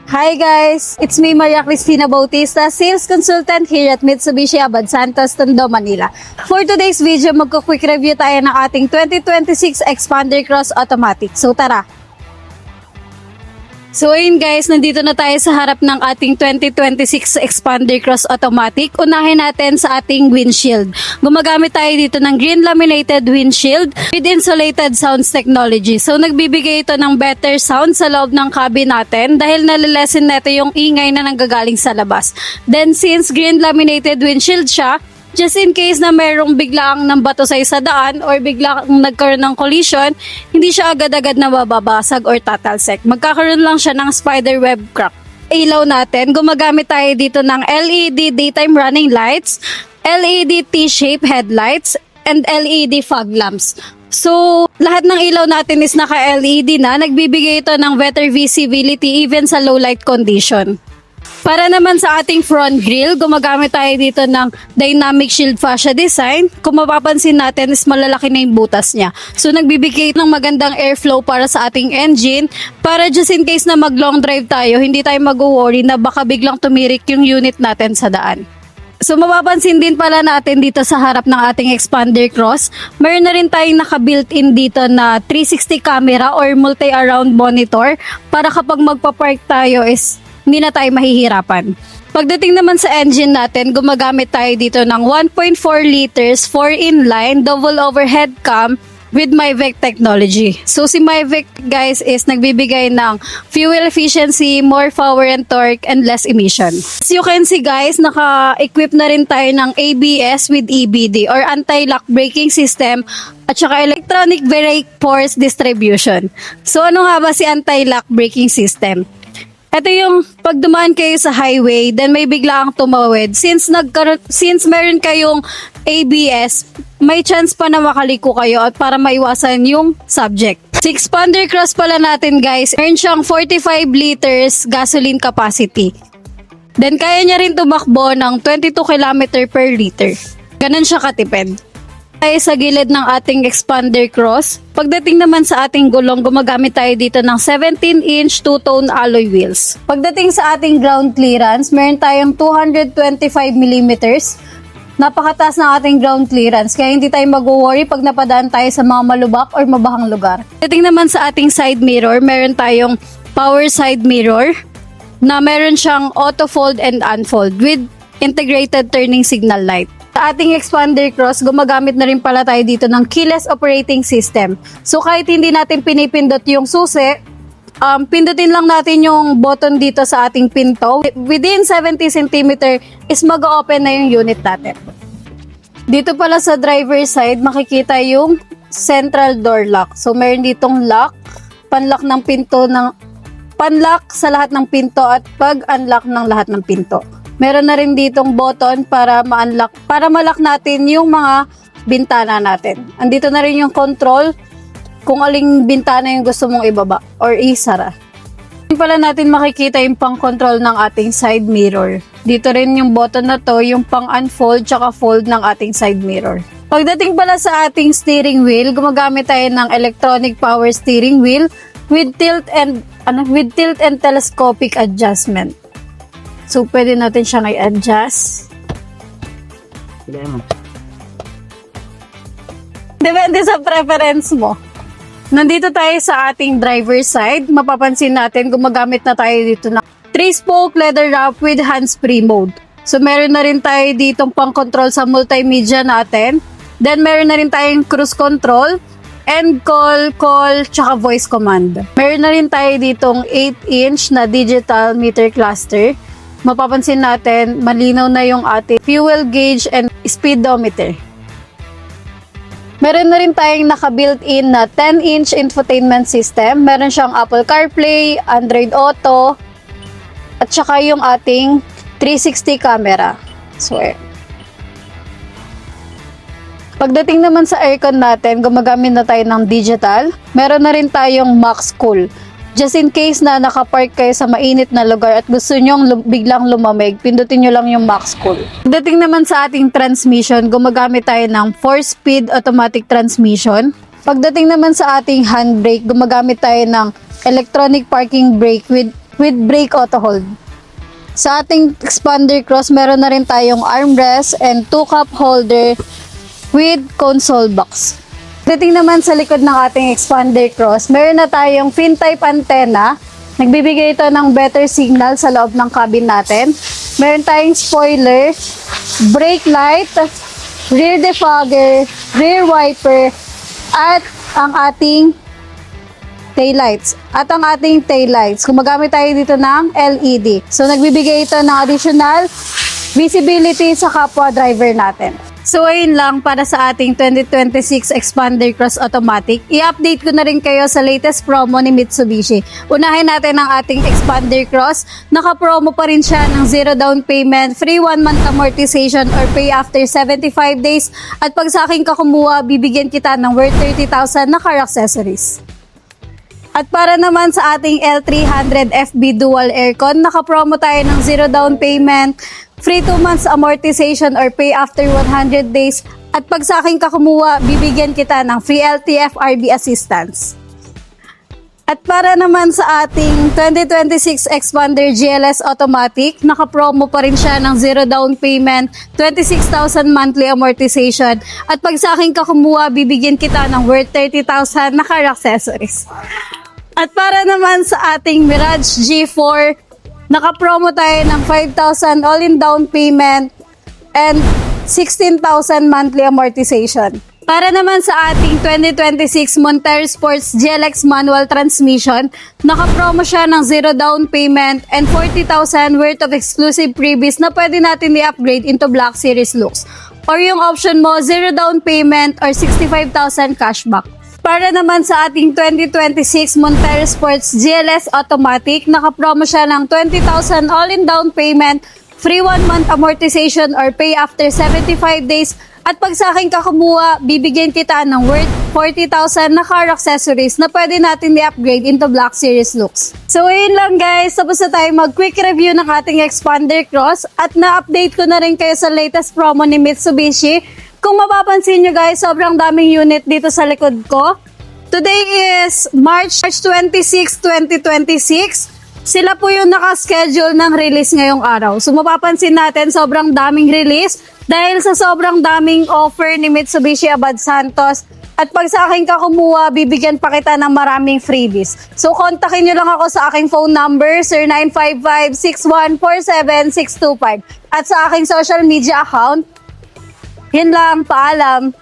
Hi guys! It's me, Maria Cristina Bautista, Sales Consultant here at Mitsubishi Abad Santos, Tondo, Manila. For today's video, magko-quick review tayo ng ating 2026 Xpander Cross Automatic. So tara! So ayun guys, nandito na tayo sa harap ng ating 2026 Xpander Cross Automatic. Unahin natin sa ating windshield. Gumagamit tayo dito ng green laminated windshield with insulated sounds technology. So nagbibigay ito ng better sound sa loob ng cabin natin dahil nalilesen natin yung ingay na nanggagaling sa labas. Then since green laminated windshield siya, just in case na merong biglaang ng bato sa daan or biglaang nagkaroon ng collision, hindi siya agad-agad na mababasag or tatalsek. Magkakaroon lang siya ng spider web crack. Ilaw natin, gumagamit tayo dito ng LED daytime running lights, LED T-shape headlights, and LED fog lamps. So, lahat ng ilaw natin is naka-LED na, nagbibigay ito ng better visibility even sa low light condition. Para naman sa ating front grille, gumagamit tayo dito ng dynamic shield fascia design. Kung mapapansin natin is malalaki na yung butas niya. So nagbibigay ng magandang airflow para sa ating engine para just in case na mag long drive tayo, hindi tayo mag-worry na baka biglang tumirik yung unit natin sa daan. So mapapansin din pala natin dito sa harap ng ating Xpander Cross, mayroon na rin tayong naka-built-in dito na 360 camera or multi-around monitor para kapag magpa-park tayo is hindi na tayo mahihirapan. Pagdating naman sa engine natin, gumagamit tayo dito ng 1.4 liters 4-in-line double overhead cam with MyVec technology. So si MyVec guys is nagbibigay ng fuel efficiency, more power and torque, and less emission. As you can see guys, naka-equip na rin tayo ng ABS with EBD or anti-lock braking system at saka electronic brake force distribution. So ano nga ba si anti-lock braking system? Ito yung pag dumaan kayo sa highway, then may biglaang tumawid. Since meron kayong ABS, may chance pa na makaliko kayo at para maiwasan yung subject. Si Xpander Cross pala natin guys, meron siyang 45 liters gasoline capacity. Then kaya niya rin tumakbo ng 22 km per liter. Ganun siya katipid. Tayo sa gilid ng ating Xpander Cross. Pagdating naman sa ating gulong, gumagamit tayo dito ng 17-inch two-tone alloy wheels. Pagdating sa ating ground clearance, meron tayong 225mm. Napakataas ng ating ground clearance, kaya hindi tayo mag-worry pag napadaan tayo sa mga malubak or mabahang lugar. Pagdating naman sa ating side mirror, meron tayong power side mirror na meron siyang auto fold and unfold with integrated turning signal light. Sa ating Xpander Cross, gumagamit na rin pala tayo dito ng keyless operating system. So kahit hindi natin pinipindot yung susi, pindutin lang natin yung button dito sa ating pinto. Within 70 cm is mag-open na yung unit natin. Dito pala sa driver side, makikita yung central door lock. So meron ditong lock, panlock ng pinto, panlock sa lahat ng pinto at pag-unlock ng lahat ng pinto. Meron na rin ditong button para ma-unlock, para ma-lock natin yung mga bintana natin. Andito na rin yung control kung aling bintana yung gusto mong ibaba or isara. Hindi pala natin makikita yung pang-control ng ating side mirror. Dito rin yung button na to, yung pang-unfold tsaka fold ng ating side mirror. Pagdating pala sa ating steering wheel, gumagamit tayo ng electronic power steering wheel with tilt and telescopic adjustment. So, pwede natin siyang i-adjust. Depende sa preference mo. Nandito tayo sa ating driver side. Mapapansin natin, gumagamit na tayo dito ng 3-spoke leather wrap with hands-free mode. So, meron na rin tayo ditong pang-control sa multimedia natin. Then, meron na rin tayong cruise control, end call, tsaka voice command. Meron na rin tayo ditong 8-inch na digital meter cluster. Mapapansin natin, malinaw na yung ating fuel gauge and speedometer. Meron na rin tayong naka-built-in na 10-inch infotainment system. Meron siyang Apple CarPlay, Android Auto, at saka yung ating 360 camera. So, pagdating naman sa aircon natin, gumagamit na tayo ng digital. Meron na rin tayong Max Cool. Just in case na nakapark kayo sa mainit na lugar at gusto nyong biglang lumamig, pindutin nyo lang yung Max Cool. Pagdating naman sa ating transmission, gumagamit tayo ng 4-speed automatic transmission. Pagdating naman sa ating handbrake, gumagamit tayo ng electronic parking brake with with brake auto hold. Sa ating expander cross, meron na rin tayong armrest and 2 cup holder with console box. Dating naman sa likod ng ating expander cross, meron na tayong fin type antenna. Nagbibigay ito ng better signal sa loob ng cabin natin. Meron tayong spoiler, brake light, rear defogger, rear wiper, at ang ating taillights. At ang ating taillights, gumagamit tayo dito ng LED. So, nagbibigay ito ng additional visibility sa kapwa driver natin. So, ayun lang para sa ating 2026 Expander Cross Automatic. I-update ko na rin kayo sa latest promo ni Mitsubishi. Unahin natin ang ating Expander Cross. Naka-promo pa rin siya ng 0 down payment, free 1 month amortization or pay after 75 days. At pag sa akin ka kumuha, bibigyan kita ng worth 30,000 na car accessories. At para naman sa ating L300 FB Dual Aircon, naka-promo tayo ng 0 down payment, free 2 months amortization or pay after 100 days. At pag sa akin ka kumuha, bibigyan kita ng free LTF RB assistance. At para naman sa ating 2026 Expander GLS Automatic, naka-promo pa rin siya ng 0 down payment, 26,000 monthly amortization. At pag sa akin ka kumuha, bibigyan kita ng worth 30,000 na car accessories. At para naman sa ating Mirage G4, naka-promo tayo ng 5,000 all-in down payment and 16,000 monthly amortization. Para naman sa ating 2026 Montero Sports GLX manual transmission, naka-promo siya ng 0 down payment and 40,000 worth of exclusive freebies na pwede natin i-upgrade into Black Series looks. Or yung option mo, 0 down payment or 65,000 cashback. Para naman sa ating 2026 Montero Sports GLS Automatic, naka-promo siya ng 20,000 all-in down payment, free 1 month amortization or pay after 75 days. At pag sa akin ka kumuha, bibigyan kita ng worth 40,000 na car accessories na pwede natin i-upgrade into Black Series looks. So ayun lang guys, tapos na tayo mag-quick review ng ating Expander Cross at na-update ko na rin kayo sa latest promo ni Mitsubishi. Kung mapapansin nyo guys, sobrang daming unit dito sa likod ko. Today is March 26, 2026. Sila po yung nakaschedule ng release ngayong araw. So mapapansin natin, sobrang daming release dahil sa sobrang daming offer ni Mitsubishi Abad Santos. At pag sa akin ka kumuha, bibigyan pa kita ng maraming freebies. So kontakin nyo lang ako sa aking phone number, 0955-6147-625. At sa aking social media account. Yun lang, paalam.